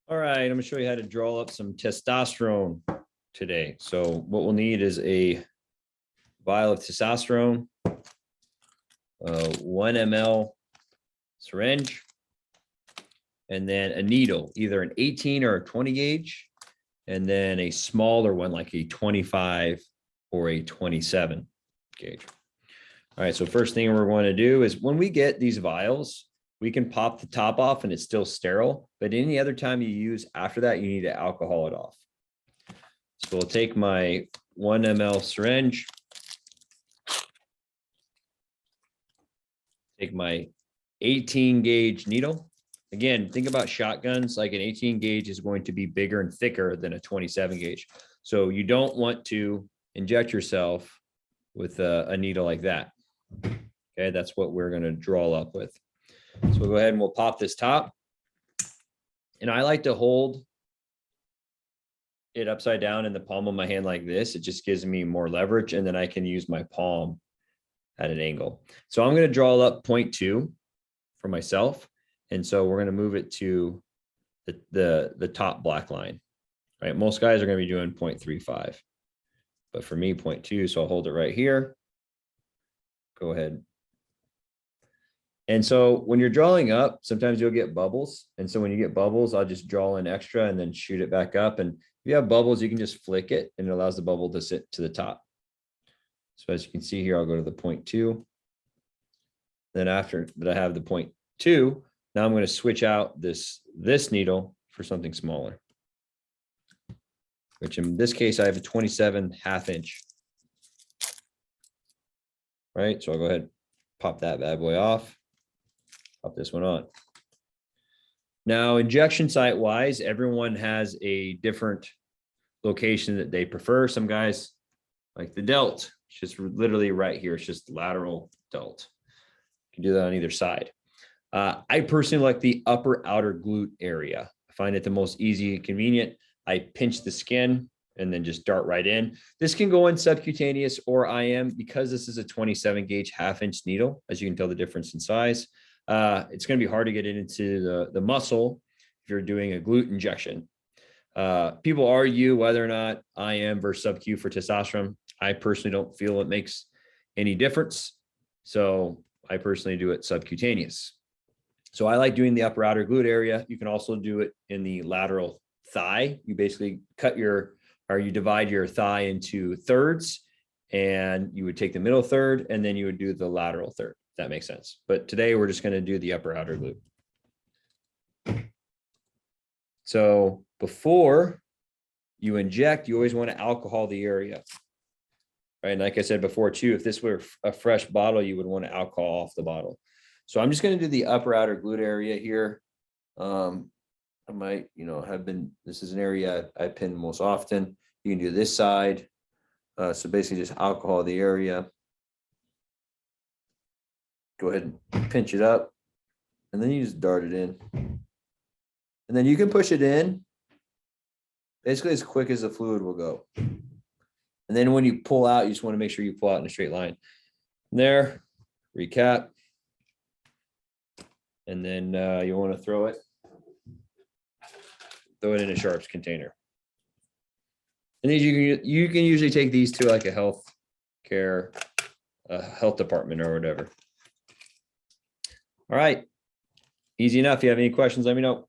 All right, I'm gonna show you how to draw up some testosterone today. So what we'll need is a vial of testosterone, 1 ml syringe, and then a needle, either an 18 or a 20 gauge, and then a smaller one like a 25 or a 27 gauge. All right, so first thing we're going to do is when we get these vials, we can pop the top off and it's still sterile, but any other time you use after that, you need to alcohol it off. So we'll take my 1 ml syringe, take my 18 gauge needle. Again, think about shotguns, like an 18 gauge is going to be bigger and thicker than a 27 gauge. So you don't want to inject yourself with a needle like that. Okay, that's what we're going to draw up with. So we'll go ahead and we'll pop this top. And I like to hold it upside down in the palm of my hand like this. It just gives me more leverage, and then I can use my palm at an angle. So I'm going to draw up 0.2 for myself. And so we're going to move it to the top black line, right? Most guys are going to be doing 0.35, but for me, 0.2. So I'll hold it right here. Go ahead. And so when you're drawing up, sometimes you'll get bubbles. And so when you get bubbles, I'll just draw in extra and then shoot it back up. And if you have bubbles, you can just flick it and it allows the bubble to sit to the top. So as you can see here, I'll go to the 0.2. Then after that, I have the 0.2. Now I'm going to switch out this needle for something smaller, which in this case, I have a 27.5 inch. Right. So I'll go ahead, pop that bad boy off. Pop this one on. Now, injection site wise, everyone has a different location that they prefer. Some guys like the delt, it's just literally right here. It's just lateral delt. You can do that on either side. I personally like the upper outer glute area. I find it the most easy and convenient. I pinch the skin and then just dart right in. This can go in subcutaneous or IM because this is a 27 gauge 1/2 inch needle. As you can tell the difference in size. It's going to be hard to get it into the muscle if you're doing a glute injection. People argue whether or not IM versus sub-Q for testosterone. I personally don't feel it makes any difference. So I personally do it subcutaneous. So I like doing the upper outer glute area. You can also do it in the lateral thigh. You basically you divide your thigh into thirds, and you would take the middle third, and then you would do the lateral third. If that makes sense. But today we're just going to do the upper outer glute. So before you inject, you always want to alcohol the area. Right. And like I said before too, if this were a fresh bottle, you would want to alcohol off the bottle. So I'm just going to do the upper outer glute area here. I might, this is an area I pin most often. You can do this side. So basically just alcohol the area. Go ahead and pinch it up, and then you just dart it in. And then you can push it in basically as quick as the fluid will go. And then when you pull out, you just want to make sure you pull out in a straight line. There, recap. And then you want to throw it in a sharps container. And these you can usually take these to like a health department or whatever. All right. Easy enough. If you have any questions, let me know.